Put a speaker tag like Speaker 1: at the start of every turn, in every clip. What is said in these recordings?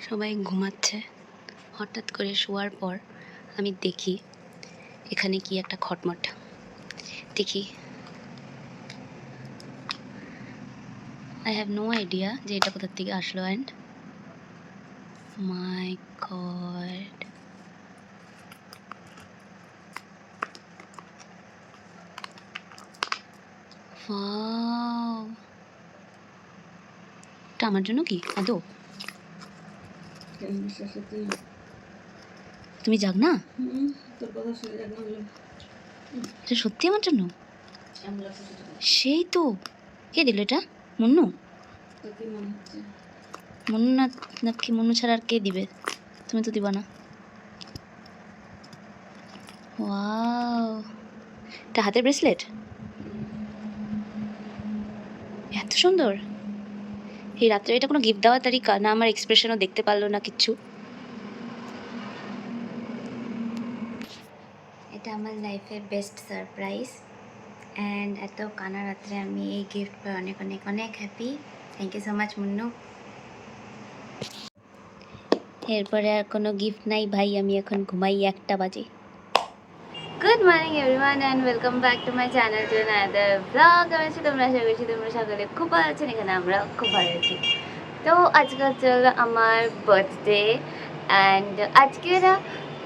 Speaker 1: সবাই ঘুমাচ্ছে। হঠাৎ করে শোয়ার পর আমি দেখি এখানে কি একটা খটমট। দেখি, আই হ্যাভ নো আইডিয়া যে এটা কোথা থেকে আসলো। অ্যান্ড মাই গড, ওয়াও, এটা আমার জন্য কি আদৌ? তুমি যাক না, এটা সত্যি আমার জন্য। সেই তো, কে দিল এটা? মুন্নু? মুন্নু না, নাকি মুন্নু ছাড়া আর কে দিবে? তুমি তো দিবা না। ওয়াও, এটা হাতের ব্রেসলেট, এত সুন্দর। এই রাত্রে এটা কোনো গিফট দেওয়ার তারিকা না? আমার এক্সপ্রেশনও দেখতে পারলো না কিচ্ছু। এটা আমার লাইফের বেস্ট সারপ্রাইজ, অ্যান্ড এত কানা রাত্রে আমি এই গিফট পাই অনেক অনেক অনেক happy. Thank you so much Munnu. এরপরে আর কোনো গিফট নাই ভাই, আমি এখন ঘুমাই, 1টা বাজে। Good morning everyone and welcome back to my channel to another blog. আমি আছি, তোমরা আশা করছি তোমরা সকলে খুব ভালো আছেন। এখানে আমরা খুব ভালো আছি। তো আজকে হচ্ছে আমার বার্থডে, অ্যান্ড আজকে না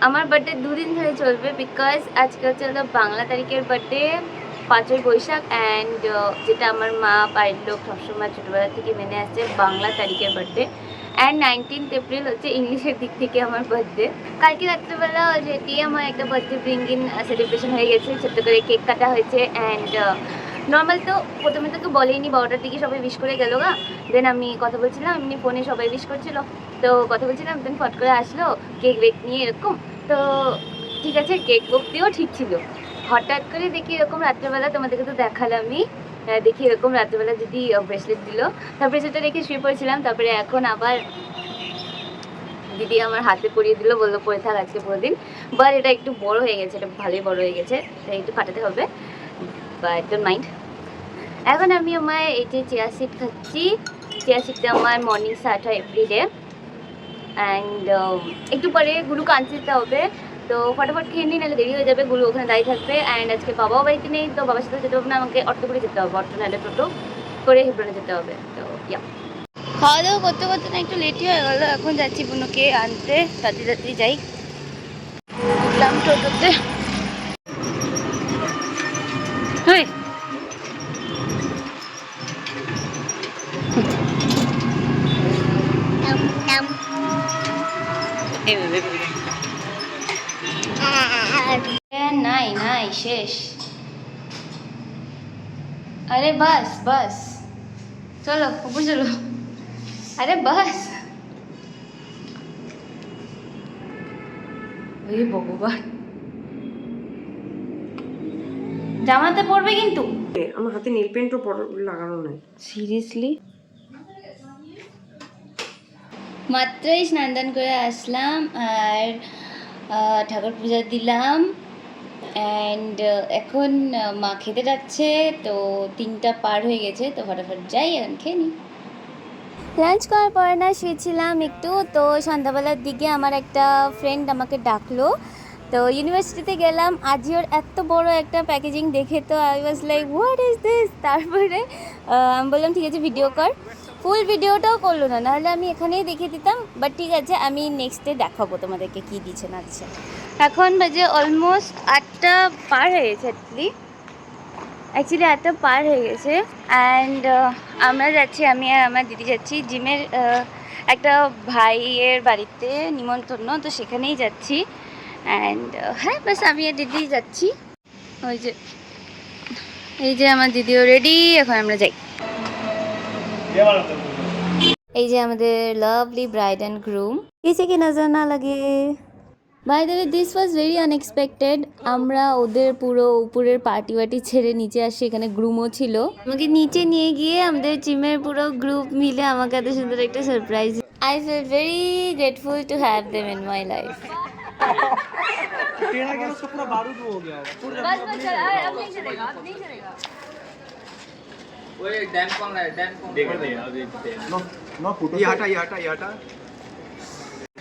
Speaker 1: আমার বার্থডে 2 দিন ধরে চলবে, বিকজ আজকে হচ্ছে বাংলা তারিখের বার্থডে, 5ই বৈশাখ, অ্যান্ড যেটা আমার মা বাড়ির লোক সবসময় ছোটোবেলা থেকে মেনে আসছে, বাংলা তারিখের বার্থডে। অ্যান্ড 19th এপ্রিল হচ্ছে ইংলিশের দিক থেকে আমার বার্থডে। কালকে রাত্রেবেলা অলরেডি আমার একটা বার্থডে ব্রিঙ্গিন সেলিব্রেশন হয়ে গেছে, ছোট্ট করে কেক কাটা হয়েছে। অ্যান্ড নর্মাল তো প্রথমে তোকে বলেইনি, 12টার দিকে সবাই উইশ করে গেলো গা। দেন আমি কথা বলছিলাম, এমনি ফোনে সবাই উইশ করছিল, তো কথা বলছিলাম, দেন ফট করে আসলো কেক বেক নিয়ে এরকম। তো ঠিক আছে, কেক অব্দিও ঠিক ছিল। হঠাৎ করে দেখি এরকম রাত্রেবেলা, তোমাদেরকে তো দেখালামই, দেখি এরকম রাত্রেবেলা যদি ব্রেসলেট দিল। তার ব্রেসলেটটা রেখে শুয়ে পড়েছিলাম, তারপরে এখন আবার দিদি আমার হাতে পরিয়ে দিল, বললো পরে থাক আজকে পুরো দিন। বাট এটা একটু বড় হয়ে গেছে, এটা ভালোই বড় হয়ে গেছে, তাই একটু কাটাতে হবে, বাট ডোন্ট মাইন্ড। এখন আমি আমার এই যে চিয়া সিড খাচ্ছি। চিয়া সিডটা আমার মর্নিং স্টার্ট হয় এভরিডে। অ্যান্ড একটু পরে গুলুকে আনতে যেতে হবে, তো ফটাফট খেয়ে নিই, নাহলে দেরি হয়ে যাবে। গুলু ওখানে দাঁড়িয়ে থাকবে। অ্যান্ড আজকে বাবাও বাড়িতে নেই, তো বাবার সাথে যেতে হবে না, আমাকে অটো করে যেতে হবে, অটো নাহলে টোটো করে হেব্রনে যেতে হবে। তো ইয়া, খাওয়া দাওয়া করতে করতে না একটু লেটই হয়ে গেলো। এখন যাচ্ছি বুনুকে আনতে, তাড়াতাড়ি তাড়াতাড়ি যাই। উঠলাম টোটোতে। হ্যাঁ, নাই নাই শেষ। আরে বাস বাস, চলো উপর চলো। আরে বাস, ওই ভগবান, জামাতে পড়বে কিন্তু।
Speaker 2: আমার হাতে নীল পেন্টও লাগানো নাই।
Speaker 1: সিরিয়াসলি, মাত্রই স্নান দান করে আসলাম, আর ঠাকুর পূজা দিলাম। অ্যান্ড এখন মা খেতে যাচ্ছে, তো 3টা পার হয়ে গেছে, তো ফটাফট যাই এখন খেয়ে নিই। লাঞ্চ করার পরে না শুয়েছিলাম একটু, তো সন্ধ্যাবেলার দিকে আমার একটা ফ্রেন্ড আমাকে ডাকলো, তো ইউনিভার্সিটিতে গেলাম। আজিওর এত বড় একটা প্যাকেজিং দেখে তো I was like what is this. তারপরে আমি বললাম ঠিক আছে ভিডিও কর। ফুল ভিডিওটাও করলো না, নাহলে আমি এখানেই দেখিয়ে দিতাম, বাট ঠিক আছে, আমি নেক্সট ডে দেখাবো তোমাদেরকে কী দিচ্ছে না দিচ্ছে। এখন বাজে অলমোস্ট 8টা পার হয়ে গেছে, অ্যাকচুয়ালি 8টা পার হয়ে গেছে। অ্যান্ড আমরা যাচ্ছি, আমি আর আমার দিদি যাচ্ছি জিমের একটা ভাইয়ের বাড়িতে নিমন্ত্রণ, তো সেখানেই যাচ্ছি। অ্যান্ড হ্যাঁ, বাস আমি আর দিদি যাচ্ছি। ওই যে এই যে আমার দিদিও রেডি, এখন আমরা যাই। এই যে আমাদের লাভলি ব্রাইড অ্যান্ড গ্রুম, কিসে কি নজর না লাগে। By the way, this was very unexpected. আমরা ওদের পুরো উপরের পার্টি ওয়ার্টি ছেড়ে নিচে আসি, এখানে গ্রুমও ছিল। আমাকে নিচে নিয়ে গিয়ে আমাদের জিমের পুরো গ্রুপ মিলে আমাকে এত সুন্দর একটা surprise. I feel very grateful to have them in my life.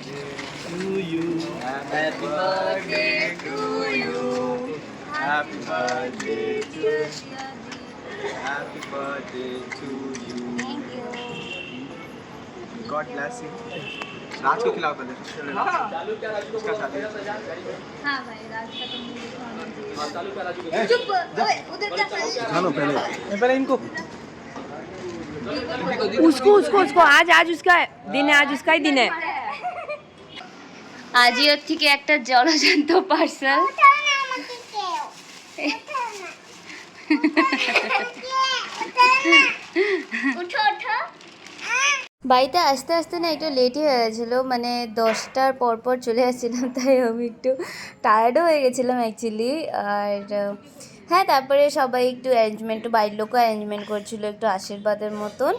Speaker 3: to you. Happy birthday to you. Happy birthday to you. Happy birthday to you. God bless you. राज को खिलाओ पहले उसका शादी
Speaker 1: हाँ भाई राज का तो मुझे खाना चाहिए।
Speaker 3: चुप
Speaker 1: उधर जा
Speaker 3: खानो पहले पहले इनको
Speaker 2: उसको उसको उसको आज उसका दिन है, आज उसका ही दिन है।
Speaker 1: আজিওর থেকে একটা জলজান্ত পার্সেল। বাড়িতে আসতে আসতে না একটু লেটই হয়ে গেছিলো, মানে 10টার পর চলে আসছিলাম, তাই আমি একটু টায়ার্ডও হয়ে গেছিলাম অ্যাকচুয়ালি। আর হ্যাঁ, তারপরে সবাই একটু অ্যারেঞ্জমেন্টও, বাড়ির লোকও অ্যারেঞ্জমেন্ট করছিলো একটু আশীর্বাদের মতন।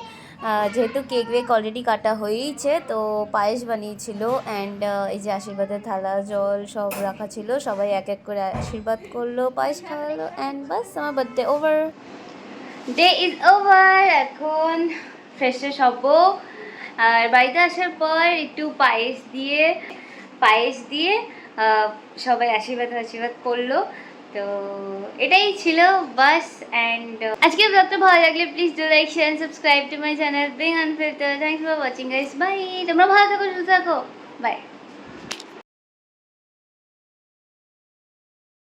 Speaker 1: যেহেতু কেক ওয়েক অলরেডি কাটা হয়েইছে, তো পায়েস বানিয়েছিল অ্যান্ড এই যে আশীর্বাদের থালা জল সব রাখা ছিল, সবাই এক এক করে আশীর্বাদ করলো, পায়েস খাওয়ালো অ্যান্ড বাস আমার birthday over, day is over. এখন ফ্রেশ হবো, আর বাড়িতে আসার পর একটু পায়েস দিয়ে সবাই আশীর্বাদ করলো। তো এটাই ছিল বাস। অ্যান্ড আজকের ব্লগটা ভালো লাগলে please do like share and subscribe to my channel being unfiltered. Thanks for watching guys, bye. তোমরা ভালো থাকো, সুস্থ থাকো, বাই।